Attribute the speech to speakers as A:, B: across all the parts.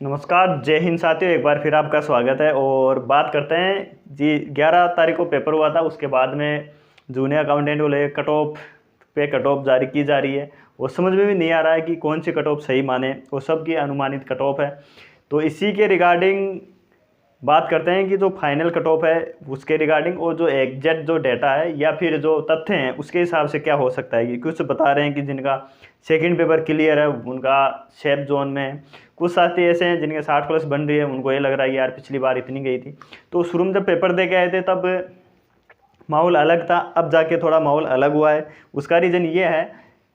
A: नमस्कार, जय हिंद साथियों। एक बार फिर आपका स्वागत है और बात करते हैं जी। 11 तारीख को पेपर हुआ था, उसके बाद में जूनियर अकाउंटेंट को ले कट ऑफ पे कट ऑफ जारी की जा रही है और समझ में भी नहीं आ रहा है कि कौन सी कट ऑफ सही माने। वो सबकी अनुमानित कट ऑफ है, तो इसी के रिगार्डिंग बात करते हैं कि जो फाइनल कट ऑफ है उसके रिगार्डिंग और जो एग्जैक्ट जो डेटा है या फिर जो तथ्य हैं उसके हिसाब से क्या हो सकता है। कि कुछ बता रहे हैं कि जिनका सेकंड पेपर क्लियर है उनका सेफ जोन में है। कुछ साथी ऐसे हैं जिनके 60 प्लस बन रही है, उनको ये लग रहा है यार पिछली बार इतनी गई थी। तो शुरू में जब पेपर दे के आए थे तब माहौल अलग था, अब जाके थोड़ा माहौल अलग हुआ है। उसका रीज़न ये है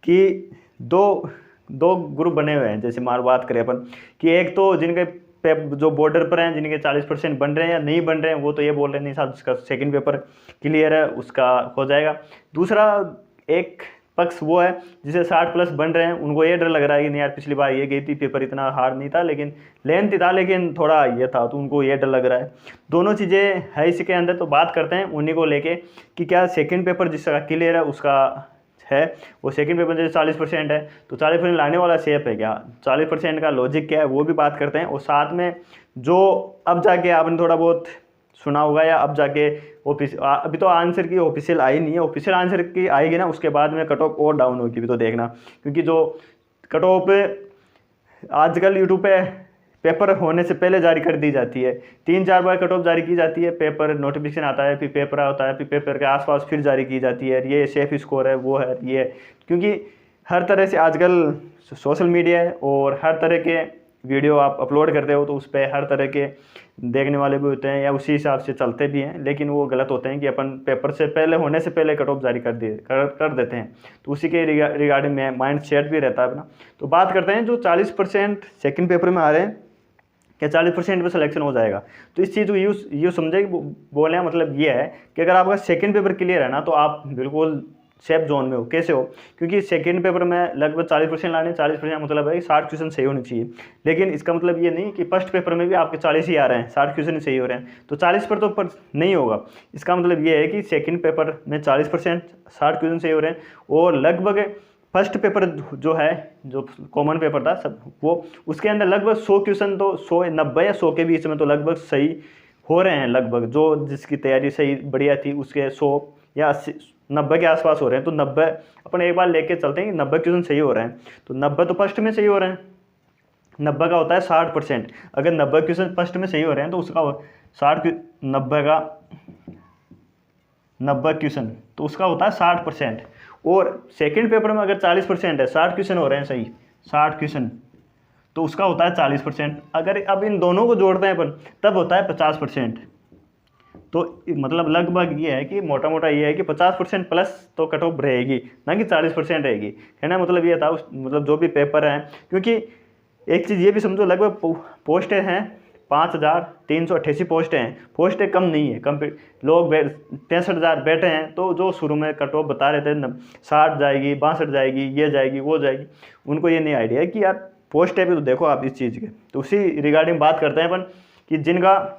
A: कि दो दो ग्रुप बने हुए हैं। जैसे बात करें अपन कि एक तो जिनके जो बॉर्डर पर हैं, जिनके 40% बन रहे हैं या नहीं बन रहे हैं, वो तो ये बोल रहे हैं नहीं साहब उसका सेकंड पेपर क्लियर है, उसका हो जाएगा। दूसरा एक पक्ष वो है जिसे 60 प्लस बन रहे हैं, उनको ये डर लग रहा है कि नहीं यार पिछली बार ये गई थी, पेपर इतना हार्ड नहीं था लेकिन लेंथ था, लेकिन थोड़ा ये था, तो उनको ये डर लग रहा है। दोनों चीज़ें है इसके अंदर। तो बात करते हैं उन्हीं को लेके कि क्या सेकंड पेपर जिसका क्लियर है उसका है वो सेकंड पेपर जैसे 40% है तो 40% लाने वाला सेफ है क्या, 40% का लॉजिक क्या है वो भी बात करते हैं। और साथ में जो अब जाके आपने थोड़ा बहुत सुना होगा या अब जाके अभी तो आंसर की ऑफिशियल आई नहीं है, ऑफिशियल आंसर की आएगी ना उसके बाद में कट ऑफ और डाउन होगी भी, तो देखना। क्योंकि जो कट ऑफ आजकल यूट्यूब पे पेपर होने से पहले जारी कर दी जाती है, 3-4 बार कट ऑफ जारी की जाती है, पेपर नोटिफिकेशन आता है, फिर पेपर आता है, फिर पेपर के आसपास फिर जारी की जाती है, ये सेफ स्कोर है, वो है, ये। क्योंकि हर तरह से आजकल सोशल मीडिया है और हर तरह के वीडियो आप अपलोड करते हो तो उस पर हर तरह के देखने वाले भी होते हैं या उसी हिसाब से चलते भी हैं, लेकिन वो गलत होते हैं कि अपन पेपर से पहले होने से पहले कट ऑफ जारी कर देते हैं। तो उसी के रिगार्डिंग में माइंड सेट भी रहता है अपना। तो बात करते हैं जो 40% सेकंड पेपर में आ रहे हैं, क्या 40% पे सिलेक्शन हो जाएगा। तो इस चीज़ को यूँ समझे कि बोलने का मतलब ये है कि अगर आपका सेकंड पेपर क्लियर है ना तो आप बिल्कुल सेफ जोन में हो। कैसे हो? क्योंकि सेकंड पेपर में लगभग 40% लाने, 40% मतलब है कि 60 क्वेश्चन सही होने चाहिए। लेकिन इसका मतलब ये नहीं कि फर्स्ट पेपर में भी आपके 40 ही आ रहे हैं, 60 क्वेश्चन ही सही हो रहे हैं, तो 40 पर तो पर नहीं होगा। इसका मतलब ये है कि सेकंड पेपर में 40% 60 क्वेश्चन सही हो रहे हैं और लगभग फर्स्ट पेपर जो है, जो कॉमन पेपर था सब वो, उसके अंदर लगभग 100 क्वेश्चन तो 100, 90 या 100 के बीच में तो लगभग सही हो रहे हैं। लगभग जो जिसकी तैयारी सही बढ़िया थी उसके 100 या 80 90 के आसपास हो रहे हैं। तो 90 अपन एक बार लेके चलते हैं कि 90 क्वेश्चन सही हो रहे हैं, तो 90 तो फर्स्ट में सही हो रहे हैं। 90 का होता है 60%। अगर 90 क्वेश्चन फर्स्ट में सही हो रहे हैं तो उसका 90 क्वेश्चन तो उसका होता है 60%। और सेकंड पेपर में अगर 40% है, 60 क्वेश्चन हो रहे हैं सही, 60 क्वेश्चन, तो उसका होता है 40%। अगर अब इन दोनों को जोड़ते हैं अपन तब होता है 50%। तो मतलब लगभग ये है कि मोटा मोटा ये है कि 50% प्लस तो कट ऑफ रहेगी, ना कि 40% रहेगी। कहना मतलब ये था मतलब जो भी पेपर हैं, क्योंकि एक चीज़ ये भी समझो लगभग पोस्टें हैं 5388 पोस्टें हैं। पोस्टें कम नहीं है, कम लोग 63,000 बैठे हैं। तो जो शुरू में कट ऑफ बता रहे थे 60 जाएगी, 62 जाएगी, ये जाएगी, वो जाएगी, उनको ये नहीं आइडिया है कि यार पोस्टें भी तो देखो आप इस चीज़ के। तो उसी रिगार्डिंग बात करते हैं अपन कि जिनका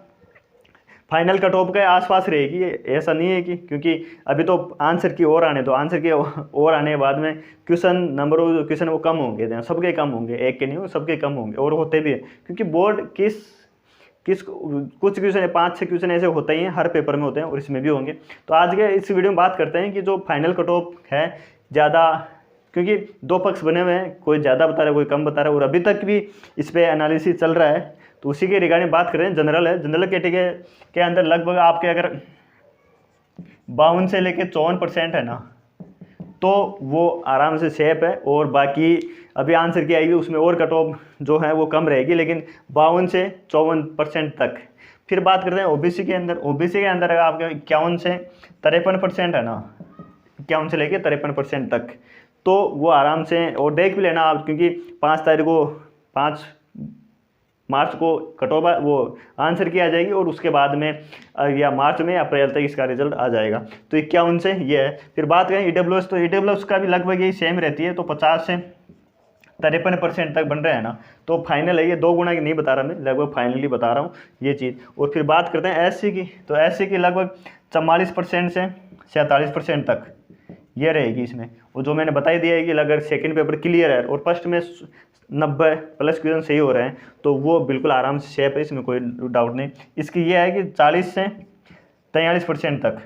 A: फाइनल कट ऑफ के आसपास रहेगी, ऐसा नहीं है कि क्योंकि अभी तो आंसर की ओर आने दो, आंसर की ओर आने के बाद में क्वेश्चन नंबर क्वेश्चन वो कम होंगे, सबके कम होंगे, एक के नहीं हो सबके कम होंगे और होते भी हैं। क्योंकि बोर्ड कुछ क्वेश्चन 5-6 क्वेश्चन ऐसे होते ही हैं, हर पेपर में होते हैं और इसमें भी होंगे। तो आज के इस वीडियो में बात करते हैं कि जो फाइनल कट ऑफ है ज़्यादा, क्योंकि दो पक्ष बने हुए हैं, कोई ज़्यादा बता रहा है, कोई कम बता रहा है और अभी तक भी इस पर एनालिसिस चल रहा है। तो उसी के रिगार्डिंग बात करें। जनरल है, जनरल कैटेगरी के अंदर लगभग आपके अगर 52 से लेकर 54% है ना तो वो आराम से सेफ है। और बाकी अभी आंसर की आएगी उसमें और कट ऑफ जो है वो कम रहेगी, लेकिन 52 से 54% तक। फिर बात करते हैं ओबीसी के अंदर। ओबीसी के अंदर अगर आपके 51 से 53% है ना, 51 से लेकर 53% तक, तो वो आराम से और देख भी लेना आप, क्योंकि 5 मार्च को कट ऑफ वो आंसर की आ जाएगी और उसके बाद में या मार्च में अप्रैल तक इसका रिजल्ट आ जाएगा। तो 51 से ये है। फिर बात करें ईडब्ल्यूएस, तो ईडब्ल्यूएस का भी लगभग यही सेम रहती है, तो 50 से 53% तक बन रहे हैं ना, तो फाइनल है ये। 2 गुना की नहीं बता रहा मैं, लगभग फाइनली बता रहा हूँ ये चीज़। और फिर बात करते हैं एससी की, तो एससी की लगभग 44% से 47% तक ये रहेगी इसमें। और जो मैंने बताई दिया है कि अगर सेकंड पेपर क्लियर है और फर्स्ट में 90 प्लस क्वेश्चन सही हो रहे हैं तो वो बिल्कुल आराम से सेफ है, इसमें कोई डाउट नहीं। इसकी ये है कि 40 से 43% तक,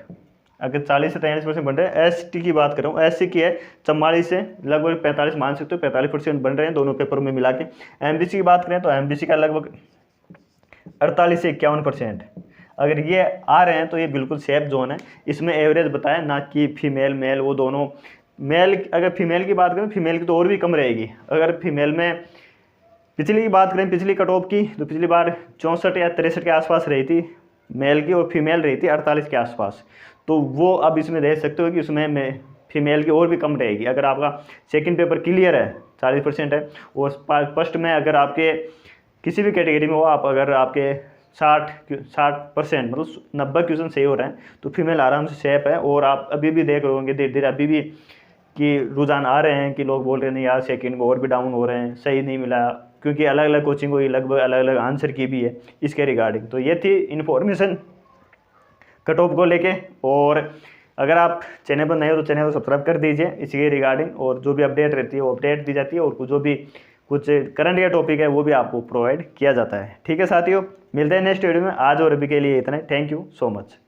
A: अगर 40 से 43% बन रहे हैं। एसटी की बात कर रहा हूँ, एससी की है 44 से लगभग 45 मान सकते हो, 45% बन रहे हैं दोनों पेपर में मिला के। एमबीसी की बात करें तो एमबीसी का लगभग 48 से 51%। अगर ये आ रहे हैं तो ये बिल्कुल सेफ जोन है। इसमें एवरेज बताया ना कि फीमेल मेल, वो दोनों मेल, अगर फीमेल की बात करें फीमेल की तो और भी कम रहेगी। अगर फीमेल में पिछली की बात करें, पिछली कट ऑफ की, तो पिछली बार 64 या 63 के आसपास रही थी मेल की, और फीमेल रही थी 48 के आसपास। तो वो अब इसमें देख सकते हो कि उसमें फीमेल की और भी कम रहेगी। अगर आपका सेकंड पेपर क्लियर है 40% है, और फर्स्ट में अगर आपके किसी भी कैटेगरी में हो आप, अगर आपके 60% मतलब 90 क्वेश्चन सही हो रहे हैं तो फीमेल आराम से सेफ है। और आप अभी भी देख रहे होंगे धीरे धीरे अभी भी कि रुझान आ रहे हैं कि लोग बोल रहे हैं नहीं यार सेकंड में और भी डाउन हो रहे हैं, सही नहीं मिला, क्योंकि अलग अलग कोचिंग को लगभग अलग अलग आंसर की भी है इसके रिगार्डिंग। तो ये थी इन्फॉर्मेशन कट ऑफ को लेके। और अगर आप चैनल पर नए हो तो चैनल को सब्सक्राइब कर दीजिए इसके रिगार्डिंग, और जो भी अपडेट रहती है वो अपडेट दी जाती है, और जो भी कुछ करंट या टॉपिक है वो भी आपको प्रोवाइड किया जाता है। ठीक है साथियों, मिलते हैं नेक्स्ट वीडियो में। आज और अभी के लिए इतना ही। Thank you so much.